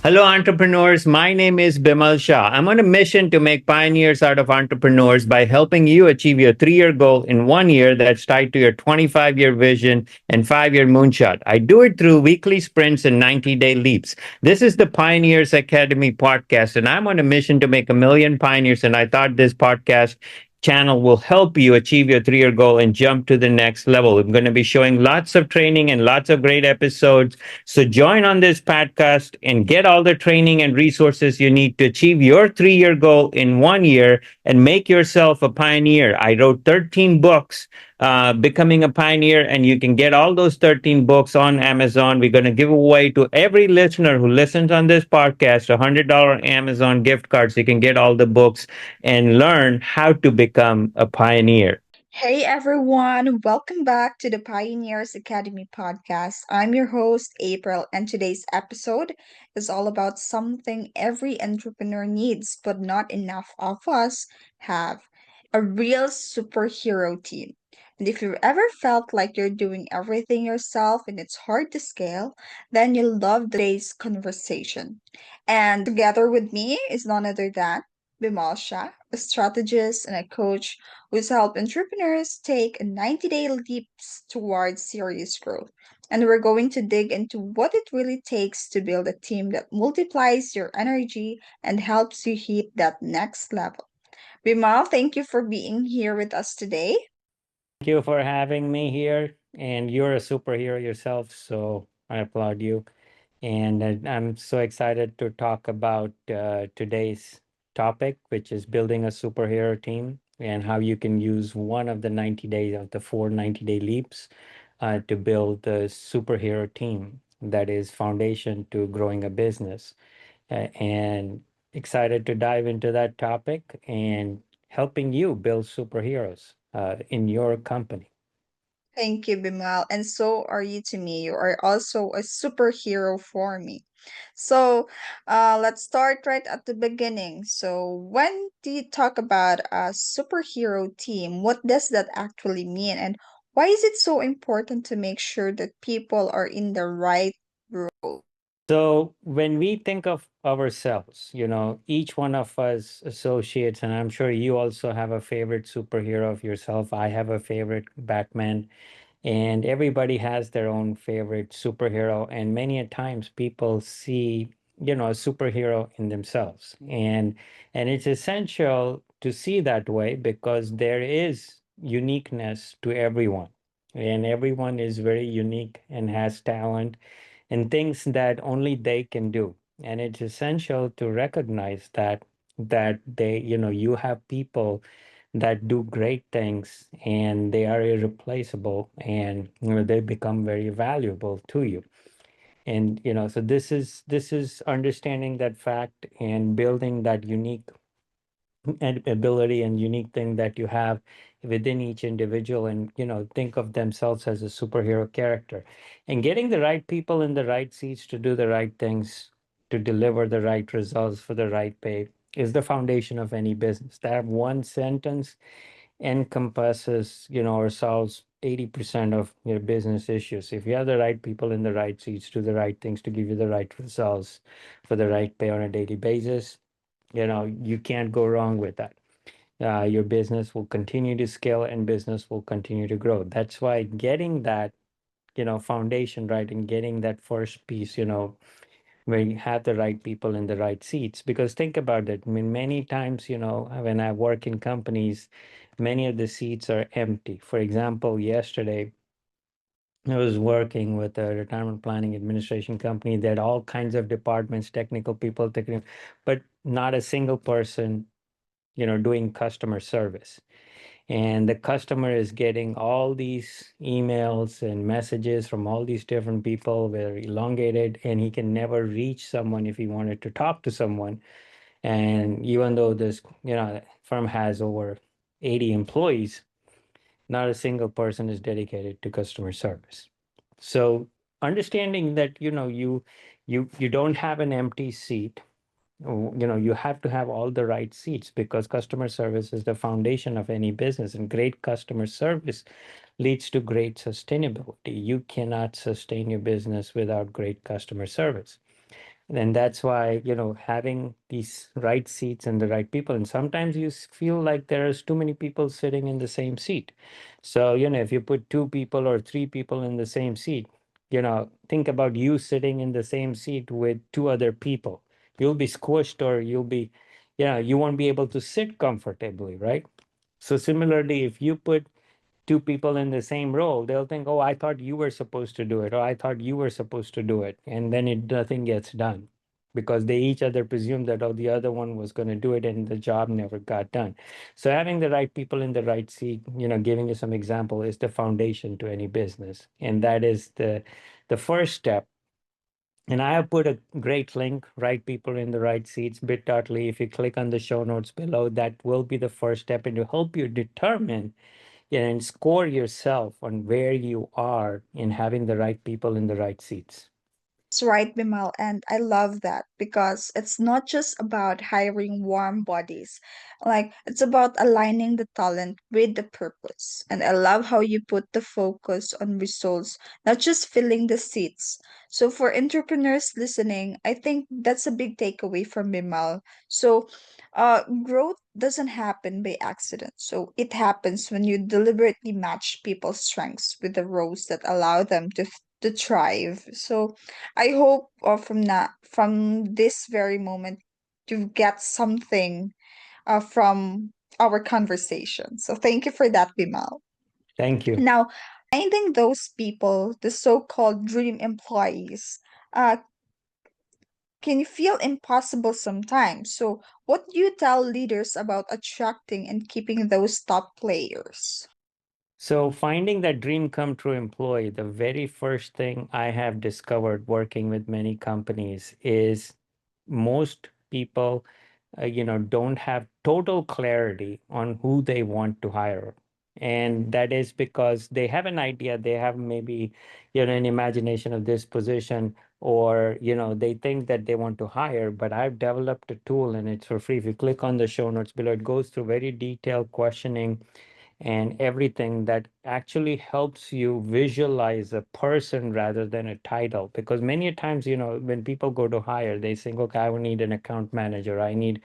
Hello, entrepreneurs. My name is Bimal Shah. I'm on a mission to make pioneers out of entrepreneurs by helping you achieve your 3 year goal in 1 year that's tied to your 25-year vision and 5 year moonshot. I do it through weekly sprints and 90-day leaps. This is the Pioneers Academy podcast, and I'm on a mission to make a million pioneers. And I thought this podcast channel will help you achieve your 3 year goal and jump to the next level. I'm going to be showing lots of training and lots of great episodes. So join on this podcast and get all the training and resources you need to achieve your 3 year goal in 1 year and make yourself a pioneer. I wrote 13 books, Becoming a Pioneer, and you can get all those 13 books on Amazon. We're going to give away to every listener who listens on this podcast a $100 Amazon gift card so you can get all the books and learn how to become a pioneer. Hey everyone, welcome back to the Pioneers Academy podcast. I'm your host, April, and today's episode is all about something every entrepreneur needs, but not enough of us have a real superhero team. And if you've ever felt like you're doing everything yourself and it's hard to scale, then you'll love today's conversation. And together with me is none other than Bimal Shah, a strategist and a coach who's helped entrepreneurs take a 90-day leaps towards serious growth. And we're going to dig into what it really takes to build a team that multiplies your energy and helps you hit that next level. Bimal, thank you for being here with us today. Thank you for having me here. And you're a superhero yourself, so I applaud you. And I'm so excited to talk about today's topic, which is building a superhero team and how you can use one of the 90 days of the 4 90-day leaps to build a superhero team that is foundation to growing a business. And excited to dive into that topic and helping you build superheroes in your company. Thank you, Bimal. And so are you to me. You are also a superhero for me. So let's start right at the beginning. So, when do you talk about a superhero team? What does that actually mean? And why is it so important to make sure that people are in the right role? So when we think of ourselves, each one of us associates, and I'm sure you also have a favorite superhero of yourself. I have a favorite Batman, and everybody has their own favorite superhero. And many a times people see, a superhero in themselves. And it's essential to see that way because there is uniqueness to everyone. And everyone is very unique and has talent and things that only they can do. And it's essential to recognize that you have people that do great things and they are irreplaceable, and they become very valuable to you. And so this is understanding that fact and building that unique ability and unique thing that you have within each individual, and think of themselves as a superhero character, and getting the right people in the right seats to do the right things, to deliver the right results for the right pay, is the foundation of any business. That one sentence encompasses or solves 80% of your business issues. If you have the right people in the right seats, do the right things to give you the right results for the right pay on a daily basis, you can't go wrong with that. Your business will continue to scale and business will continue to grow. That's why getting that foundation right and getting that first piece, where you have the right people in the right seats. Because think about it, I mean, many times, when I work in companies, many of the seats are empty. For example, yesterday I was working with a retirement planning administration company. They had all kinds of departments, technical people, technical, but not a single person doing customer service. And the customer is getting all these emails and messages from all these different people, very elongated, and he can never reach someone if he wanted to talk to someone. And even though this firm has over 80 employees, not a single person is dedicated to customer service. So understanding that you don't have an empty seat. You have to have all the right seats because customer service is the foundation of any business, and great customer service leads to great sustainability. You cannot sustain your business without great customer service. And that's why, having these right seats and the right people, and sometimes you feel like there's too many people sitting in the same seat. So, if you put two people or three people in the same seat, think about you sitting in the same seat with two other people. You'll be squished, or you won't be able to sit comfortably, right? So similarly, if you put two people in the same role, they'll think, oh, I thought you were supposed to do it, or I thought you were supposed to do it. And then nothing gets done because they each other presume that, oh, the other one was going to do it, and the job never got done. So having the right people in the right seat, giving you some example, is the foundation to any business. And that is the first step. And I have put a great link, right people in the right seats, bit.ly. If you click on the show notes below, that will be the first step, and to help you determine, and score yourself on where you are in having the right people in the right seats. That's right, Bimal, and I love that because it's not just about hiring warm bodies. Like, it's about aligning the talent with the purpose. And I love how you put the focus on results, not just filling the seats. So, for entrepreneurs listening, I think that's a big takeaway from Bimal. So, growth doesn't happen by accident. So, it happens when you deliberately match people's strengths with the roles that allow them to thrive. So, I hope from this very moment you get something from our conversation. So thank you for that, Bimal. Thank you. Now, finding those people, the so-called dream employees, uh, can feel impossible sometimes. So, what do you tell leaders about attracting and keeping those top players? So, finding that dream come true employee, the very first thing I have discovered working with many companies is most people, don't have total clarity on who they want to hire. And that is because they have an idea, they have maybe, an imagination of this position, or, they think that they want to hire. But I've developed a tool, and it's for free. If you click on the show notes below, it goes through very detailed questioning and everything that actually helps you visualize a person rather than a title. Because many a times, when people go to hire, they think, okay, I will need an account manager, I need,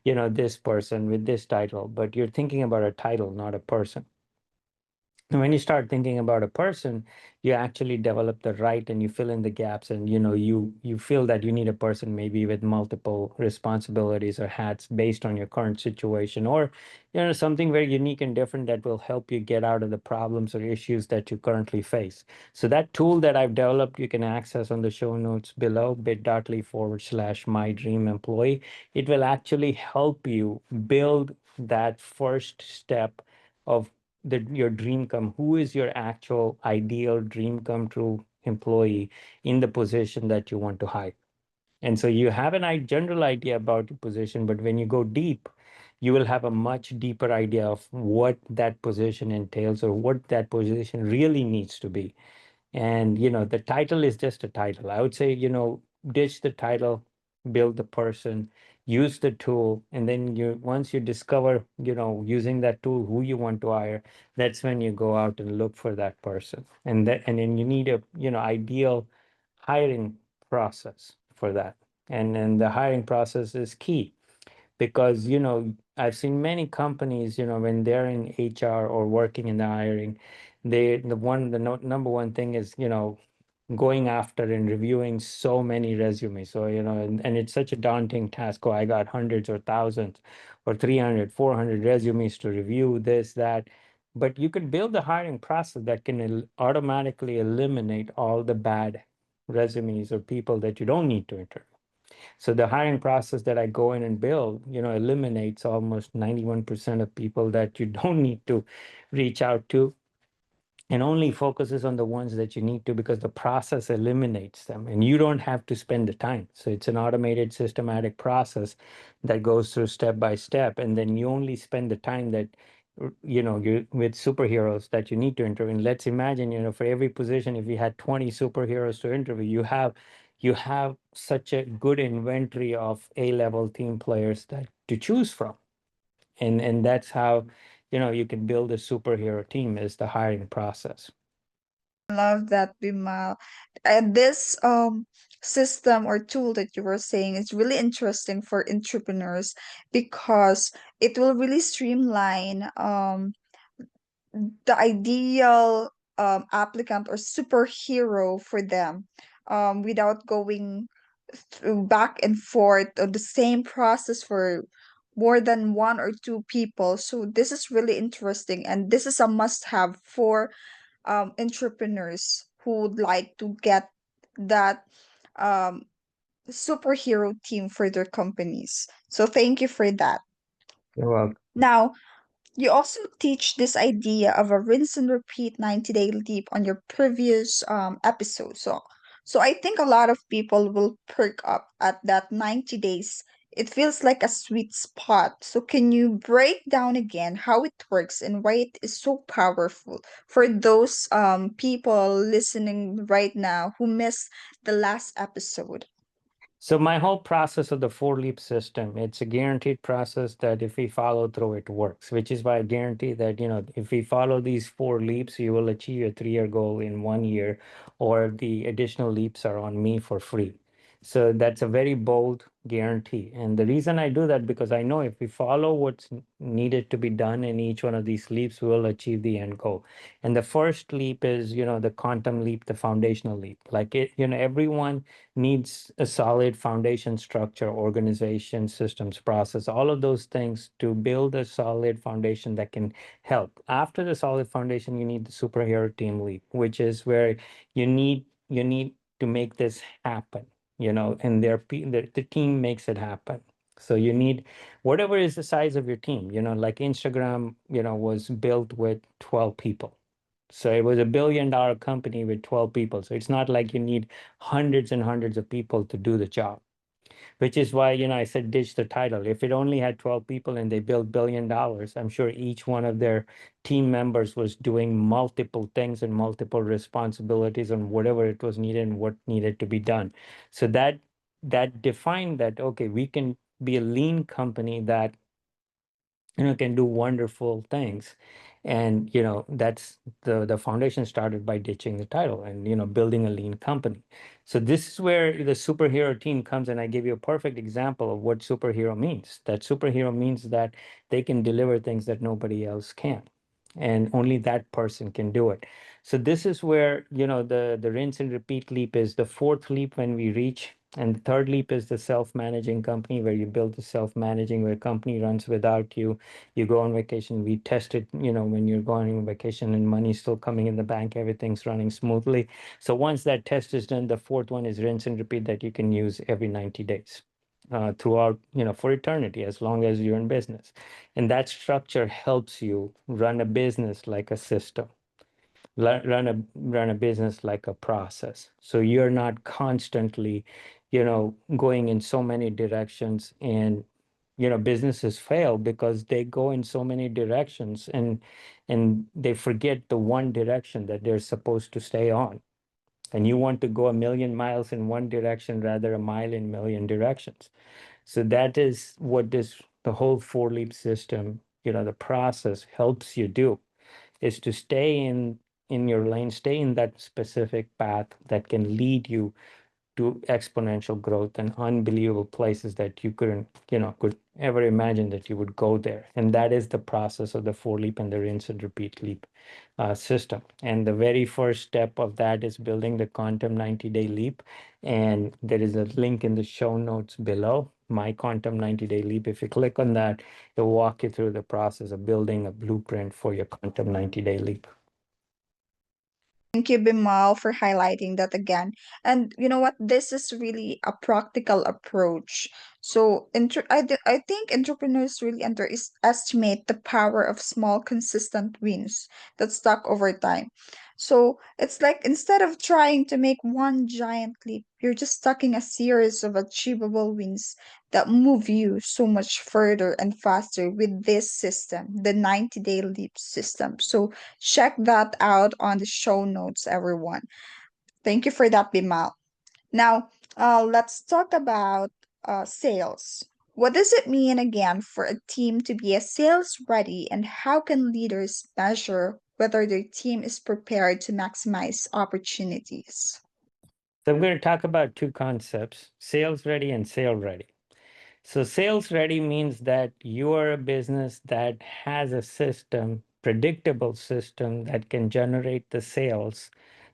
this person with this title. But you're thinking about a title, not a person. And when you start thinking about a person, you actually develop the right, and you fill in the gaps, and you feel that you need a person maybe with multiple responsibilities or hats based on your current situation, or something very unique and different that will help you get out of the problems or issues that you currently face. So that tool that I've developed, you can access on the show notes below, bit.ly/my dream employee. It will actually help you build that first step of your dream come, who is your actual ideal dream come true employee in the position that you want to hire. And so you have general idea about the position, but when you go deep, you will have a much deeper idea of what that position entails, or what that position really needs to be. And the title is just a title. I would say, ditch the title, build the person, use the tool, and then once you discover, using that tool who you want to hire, that's when you go out and look for that person. And then you need a, ideal hiring process for that. And then the hiring process is key, because I've seen many companies, when they're in HR or working in the hiring, the number one thing is, going after and reviewing so many resumes. So and it's such a daunting task. Oh, I got hundreds or thousands or 300, 400 resumes to review, this, that. But you could build a hiring process that can automatically eliminate all the bad resumes or people that you don't need to interview. So the hiring process that I go in and build, eliminates almost 91% of people that you don't need to reach out to, and only focuses on the ones that you need to, because the process eliminates them and you don't have to spend the time. So it's an automated systematic process that goes through step by step, and then you only spend the time that you with superheroes that you need to interview. And let's imagine, for every position, if you had 20 superheroes to interview, you have such a good inventory of A-level team players that to choose from. And that's how you can build a superhero team, is the hiring process. Love that, Bimal. And this system or tool that you were saying is really interesting for entrepreneurs because it will really streamline the ideal applicant or superhero for them without going through back and forth on the same process for more than one or two people. So this is really interesting, and this is a must have for entrepreneurs who would like to get that um, superhero team for their companies. So thank you for that. You're welcome. Now, you also teach this idea of a rinse and repeat 90-day leap on your previous episode. So I think a lot of people will perk up at that 90 days. It feels like a sweet spot. So can you break down again how it works and why it is so powerful for those people listening right now who missed the last episode? So my whole process of the four leap system, it's a guaranteed process that if we follow through, it works, which is why I guarantee that, if we follow these four leaps, you will achieve your 3 year goal in 1 year, or the additional leaps are on me for free. So that's a very bold guarantee. And the reason I do that, because I know if we follow what's needed to be done in each one of these leaps, we will achieve the end goal. And the first leap is, the quantum leap, the foundational leap. Like everyone needs a solid foundation structure, organization, systems, process, all of those things to build a solid foundation that can help. After the solid foundation, you need the superhero team leap, which is where you need to make this happen, and the team makes it happen. So you need whatever is the size of your team, like Instagram, was built with 12 people. So it was $1 billion company with 12 people. So it's not like you need hundreds and hundreds of people to do the job, which is why, I said ditch the title. If it only had 12 people and they built $1 billion, I'm sure each one of their team members was doing multiple things and multiple responsibilities on whatever it was needed and what needed to be done. So that defined that, okay, we can be a lean company that can do wonderful things. And that's the foundation started by ditching the title and building a lean company. So this is where the superhero team comes, and I give you a perfect example of what superhero means. That superhero means that they can deliver things that nobody else can, and only that person can do it. So this is where the rinse and repeat leap is the fourth leap when we reach. And the third leap is the self-managing company, where you build the self-managing, where company runs without you. You go on vacation. We test it, when you're going on vacation and money's still coming in the bank, everything's running smoothly. So once that test is done, the fourth one is rinse and repeat, that you can use every 90 days, throughout, for eternity, as long as you're in business. And that structure helps you run a business like a system, run a business like a process. So you're not constantly, going in so many directions. And businesses fail because they go in so many directions, and they forget the one direction that they're supposed to stay on. And you want to go a million miles in one direction rather a mile in a million directions. So that is what the whole four leap system, the process helps you do, is to stay in your lane, stay in that specific path that can lead you to exponential growth and unbelievable places that you could ever imagine that you would go there. And that is the process of the four leap and the rinse and repeat leap system. And the very first step of that is building the quantum 90-day leap. And there is a link in the show notes below, my quantum 90-day leap. If you click on that, it'll walk you through the process of building a blueprint for your quantum 90-day leap. Thank you, Bimal, for highlighting that again. And you know what? This is really a practical approach. So, I think entrepreneurs really underestimate the power of small, consistent wins that stack over time. So, it's like instead of trying to make one giant leap, you're just stacking a series of achievable wins that move you so much further and faster with this system, the 90-day leap system. So, check that out on the show notes, everyone. Thank you for that, Bimal. Now, let's talk about sales. What does it mean again for a team to be a sales ready, and how can leaders measure whether their team is prepared to maximize opportunities. So I'm going to talk about two concepts: sales ready and sale ready. So, sales ready means that you are a business that has a system, predictable system that can generate the sales,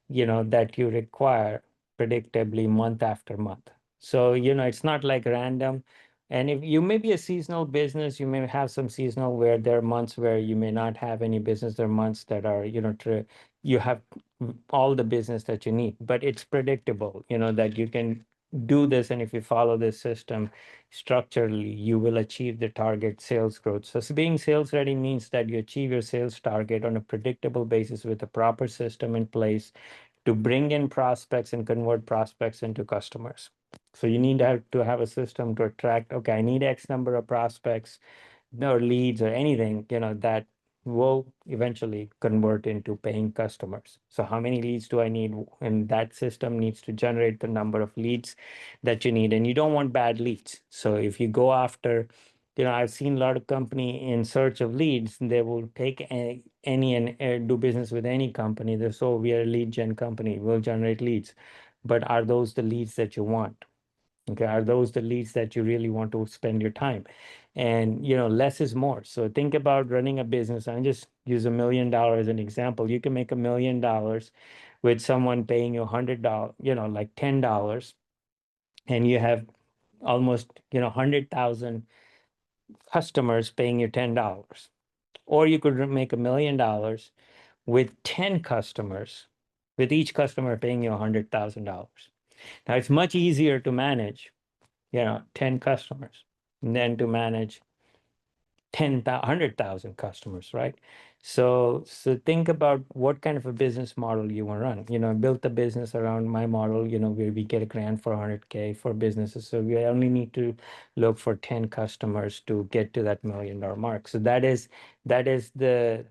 that you require predictably month after month. So, it's not like random. And if you may be a seasonal business, you may have some seasonal where there are months where you may not have any business. There are months that are, you have all the business that you need, but it's predictable, that you can do this. And if you follow this system structurally, you will achieve the target sales growth. So being sales ready means that you achieve your sales target on a predictable basis with a proper system in place to bring in prospects and convert prospects into customers. So you need to have a system to attract, okay, I need X number of prospects or leads or anything, that will eventually convert into paying customers. So how many leads do I need? And that system needs to generate the number of leads that you need. And you don't want bad leads. So if you go after, I've seen a lot of company in search of leads, they will take any and do business with any company. They're so we are a lead gen company, we'll generate leads. But are those the leads that you want? Okay, are those the leads that you really want to spend your time? And less is more. So think about running a business. I just use $1 million as an example. You can make $1 million with someone paying you $100, like $10, and you have almost 100,000 customers paying you $10. Or you could make $1 million with 10 customers, with each customer paying you $100,000. Now it's much easier to manage 10 customers and then to manage 100,000 customers, right? So think about what kind of a business model you want to run. I built a business around my model, where we get a grant for 100K for businesses. So we only need to look for 10 customers to get to that $1 million mark. So that is the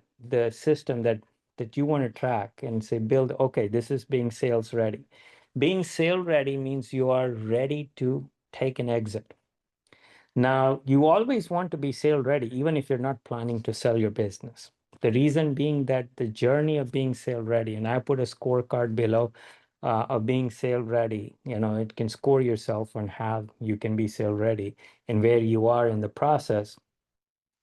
system that you want to track and say, build, okay, this is being sales ready. Being sale ready means you are ready to take an exit. Now, you always want to be sale ready, even if you're not planning to sell your business. The reason being that the journey of being sale ready, and I put a scorecard below of being sale ready, it can score yourself on how you can be sale ready and where you are in the process.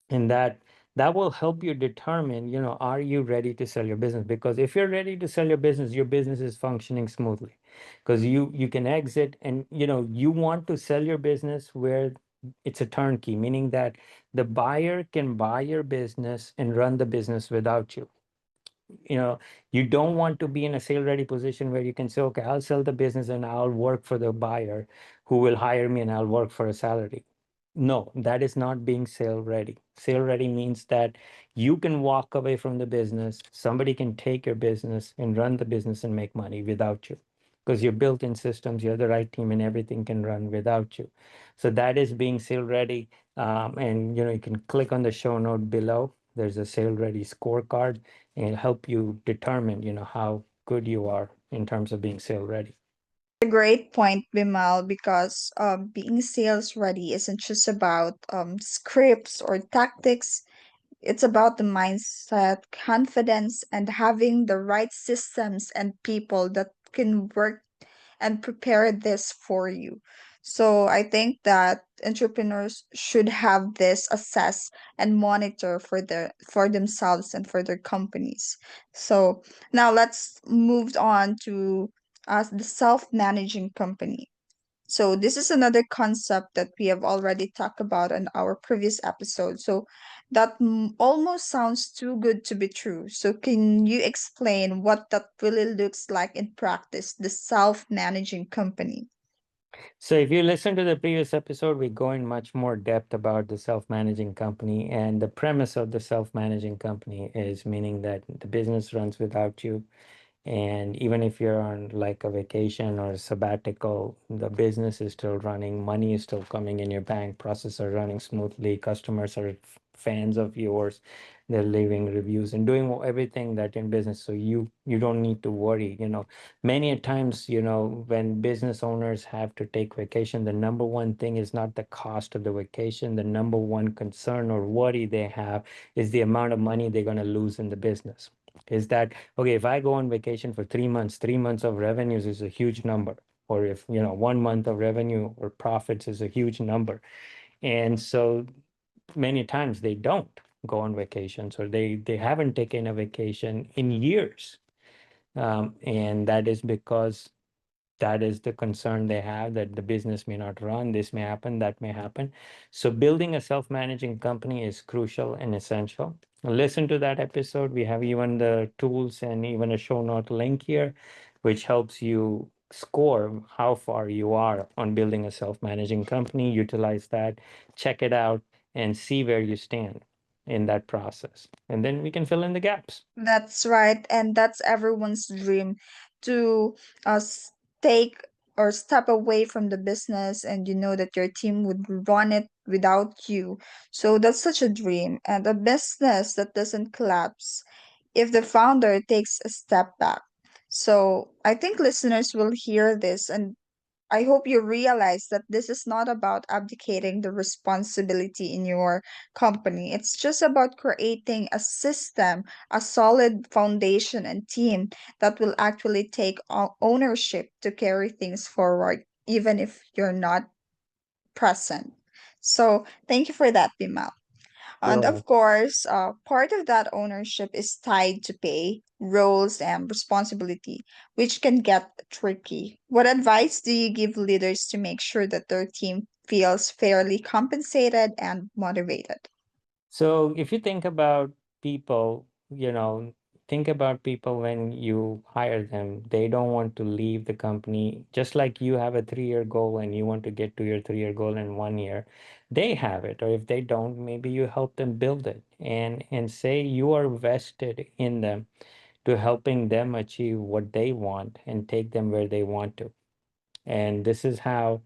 And that will help you determine, are you ready to sell your business? Because if you're ready to sell your business is functioning smoothly, because you can exit, and you want to sell your business where it's a turnkey, meaning that the buyer can buy your business and run the business without you. You don't want to be in a sale ready position where you can say, okay, I'll sell the business and I'll work for the buyer who will hire me and I'll work for a salary. No, that is not being sale ready. Sale ready means that you can walk away from the business, somebody can take your business and run the business and make money without you, because you're built in systems, you have the right team, and everything can run without you. So that is being sale ready. And you can click on the show note below. There's a sale ready scorecard, and help you determine, how good you are in terms of being sale ready. A great point, Bimal, because being sales ready isn't just about scripts or tactics. It's about the mindset, confidence, and having the right systems and people that can work and prepare this for you. So I think that entrepreneurs should have this assess and monitor for themselves and for their companies. So now let's move on to the self-managing company. So this is another concept that we have already talked about in our previous episode. So that almost sounds too good to be true. So can you explain what that really looks like in practice, the self-managing company? So if you listen to the previous episode, we go in much more depth about the self-managing company. And the premise of the self-managing company is meaning that the business runs without you. And even if you're on like a vacation or a sabbatical, the business is still running, money is still coming in your bank, processes are running smoothly, customers are fans of yours, they're leaving reviews and doing everything that in business. So you don't need to worry. Many a times, when business owners have to take vacation, the number one thing is not the cost of the vacation. The number one concern or worry they have is the amount of money they're going to lose in the business. Is that okay? If I go on vacation for 3 months, 3 months of revenues is a huge number. Or if, 1 month of revenue or profits is a huge number. And so many times they don't go on vacations, or they haven't taken a vacation in years. And that is because that is the concern they have, that the business may not run, this may happen, that may happen. So building a self-managing company is crucial and essential. Listen to that episode. We have even the tools and even a show note link here, which helps you score how far you are on building a self-managing company. Utilize that, check it out, and see where you stand in that process, and then we can fill in the gaps. That's right, and that's everyone's dream to take or step away from the business, and you know that your team would run it without you. So that's such a dream, and a business that doesn't collapse if the founder takes a step back. So I think listeners will hear this, and I hope you realize that this is not about abdicating the responsibility in your company. It's just about creating a system, a solid foundation and team that will actually take ownership to carry things forward, even if you're not present. So, thank you for that, Bimal. And Sure. of course, part of that ownership is tied to pay, roles, and responsibility, which can get tricky. What advice do you give leaders to make sure that their team feels fairly compensated and motivated? So if you think about people, think about people when you hire them, they don't want to leave the company. Just like you have a 3-year goal and you want to get to your 3-year goal in 1 year, they have it. Or if they don't, maybe you help them build it, and say you are vested in them to helping them achieve what they want and take them where they want to. And this is how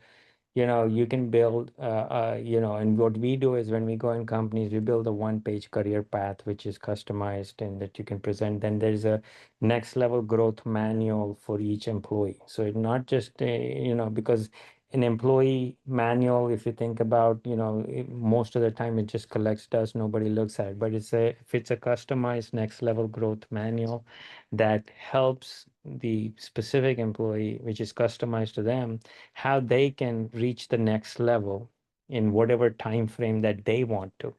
you can build and what we do is, when we go in companies, we build a one-page career path which is customized and that you can present. Then there's a next level growth manual for each employee. So it's not just because an employee manual, if you think about, most of the time it just collects dust, nobody looks at it. But if it's a customized next level growth manual that helps the specific employee, which is customized to them, how they can reach the next level in whatever time frame that they want to.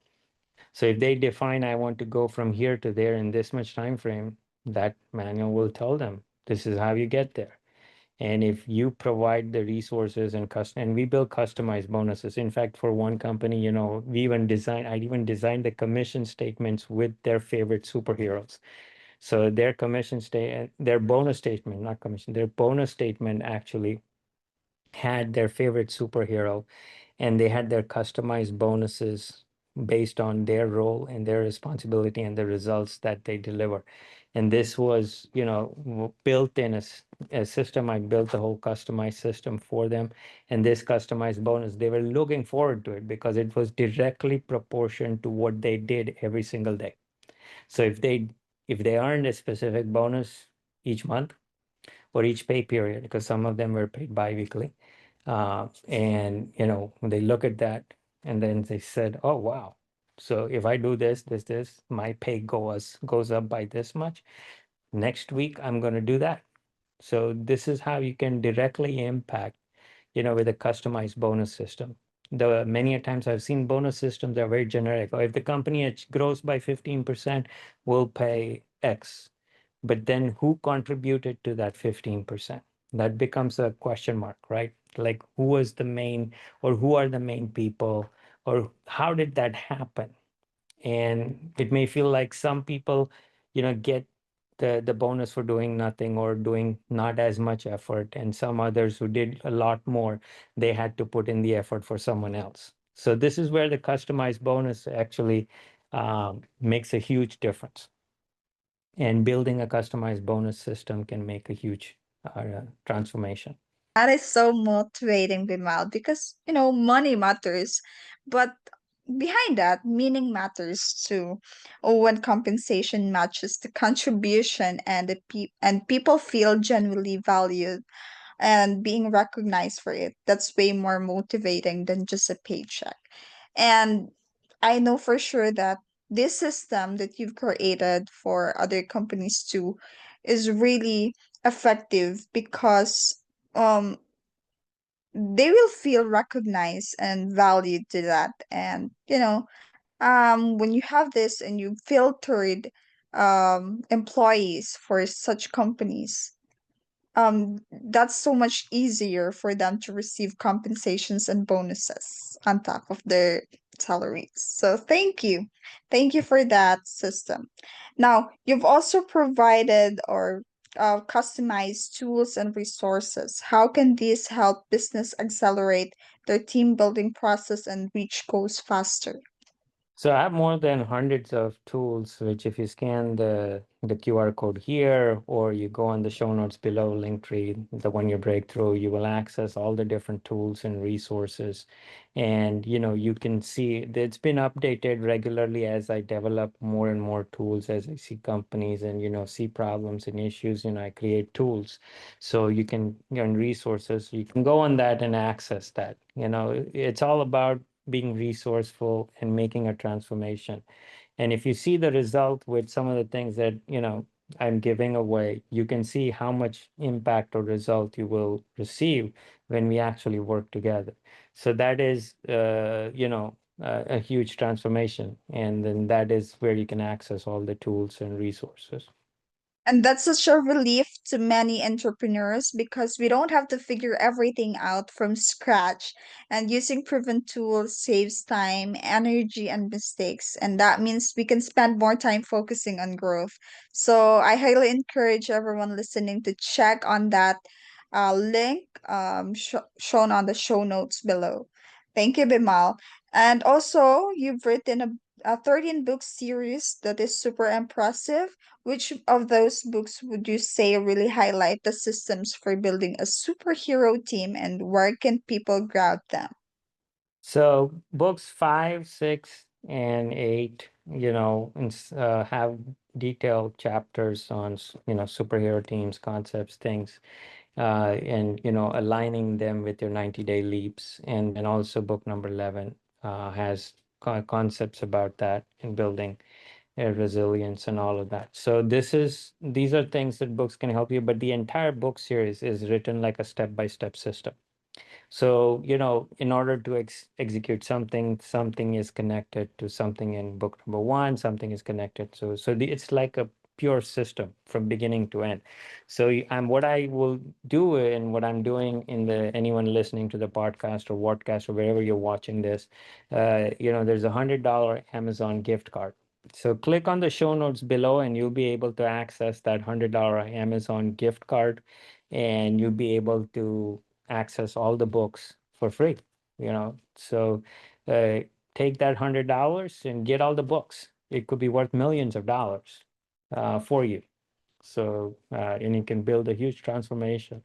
So if they define, I want to go from here to there in this much time frame, that manual will tell them this is how you get there. And if you provide the resources and we build customized bonuses. In fact, for one company, I even designed the commission statements with their favorite superheroes. So their bonus statement, not commission, their bonus statement actually had their favorite superhero, and they had their customized bonuses based on their role and their responsibility and the results that they deliver. And this was, built in a system. I built a whole customized system for them. And this customized bonus, they were looking forward to it because it was directly proportioned to what they did every single day. So if they earned a specific bonus each month or each pay period, because some of them were paid biweekly, and when they look at that, and then they said, "Oh wow! So if I do this, my pay goes up by this much. Next week, I'm going to do that." So this is how you can directly impact, with a customized bonus system. The many a times I've seen bonus systems that are very generic. Or if the company grows by 15%, we'll pay X. But then who contributed to that 15%? That becomes a question mark, right? Like who was the main, or who are the main people, or how did that happen? And it may feel like some people, get the bonus for doing nothing or doing not as much effort, and some others who did a lot more, they had to put in the effort for someone else. So this is where the customized bonus actually makes a huge difference. And building a customized bonus system can make a huge transformation. That is so motivating, Bimal, because money matters, but behind that, meaning matters too. When compensation matches the contribution and and people feel genuinely valued and being recognized for it, that's way more motivating than just a paycheck. And I know for sure that this system that you've created for other companies too is really effective because um they will feel recognized and valued to that. And when you have this and you filtered employees for such companies, that's so much easier for them to receive compensations and bonuses on top of their salaries. So thank you for that system. Now you've also provided or customized tools and resources. How can these help business accelerate their team building process and reach goals faster? So I have more than hundreds of tools, which if you scan the QR code here, or you go on the show notes below, Linktree, the one year breakthrough, you will access all the different tools and resources. And you can see that it's been updated regularly as I develop more and more tools, as I see companies and see problems and issues, I create tools. So you can, resources, you can go on that and access that. It's all about being resourceful and making a transformation. And if you see the result with some of the things that, I'm giving away, you can see how much impact or result you will receive when we actually work together. So that is, a huge transformation. And then that is where you can access all the tools and resources. And that's such a relief to many entrepreneurs because we don't have to figure everything out from scratch. And using proven tools saves time, energy, and mistakes. And that means we can spend more time focusing on growth. So I highly encourage everyone listening to check on that link shown on the show notes below. Thank you, Bimal. And also, you've written a 13 book series that is super impressive. Which of those books would you say really highlight the systems for building a superhero team and where can people grab them? So books 5, 6, and 8, have detailed chapters on, superhero teams, concepts, things, and, aligning them with your 90-day leaps. And then also book number 11 has concepts about that and building resilience and all of that. So these are things that books can help you, but the entire book series is written like a step-by-step system. So, in order to execute something, something is connected to something in book number one, something is connected. It's like a pure system from beginning to end. So, what I will do and what I'm doing in anyone listening to the podcast or podcast or wherever you're watching this, there's $100 Amazon gift card. So click on the show notes below and you'll be able to access that $100 Amazon gift card, and you'll be able to access all the books for free. So uh, take that $100 and get all the books. It could be worth millions of dollars for you. So and you can build a huge transformation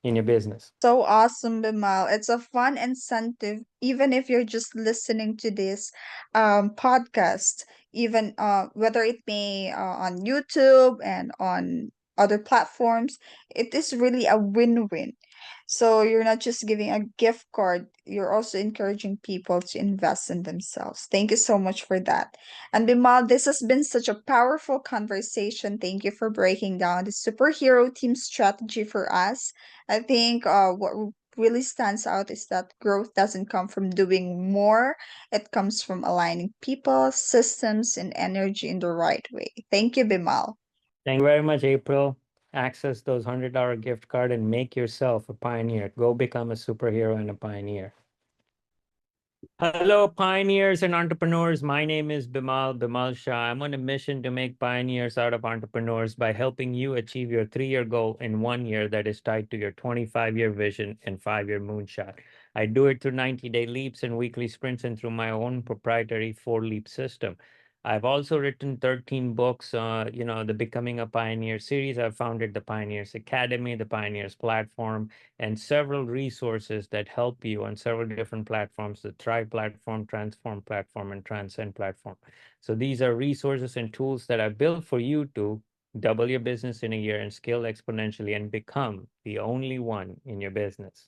in your business. So awesome, Bimal. It's a fun incentive, even if you're just listening to this podcast, even whether it may on YouTube and on other platforms, it is really a win-win. So you're not just giving a gift card, you're also encouraging people to invest in themselves. Thank you so much for that. And Bimal, this has been such a powerful conversation. Thank you for breaking down the superhero team strategy for us. I think what really stands out is that growth doesn't come from doing more, it comes from aligning people, systems, and energy in the right way. Thank you, Bimal. Thank you very much, April. Access those $100 gift card and make yourself a pioneer. Go become a superhero and a pioneer. Hello, pioneers and entrepreneurs. My name is Bimal Shah. I'm on a mission to make pioneers out of entrepreneurs by helping you achieve your 3-year goal in 1 year that is tied to your 25-year vision and 5-year moonshot. I do it through 90-day leaps and weekly sprints and through my own proprietary 4-leap system. I've also written 13 books, the Becoming a Pioneer series. I've founded the Pioneers Academy, the Pioneers platform, and several resources that help you on several different platforms: the Thrive platform, Transform platform, and Transcend platform. So these are resources and tools that I built for you to double your business in a year and scale exponentially and become the only one in your business.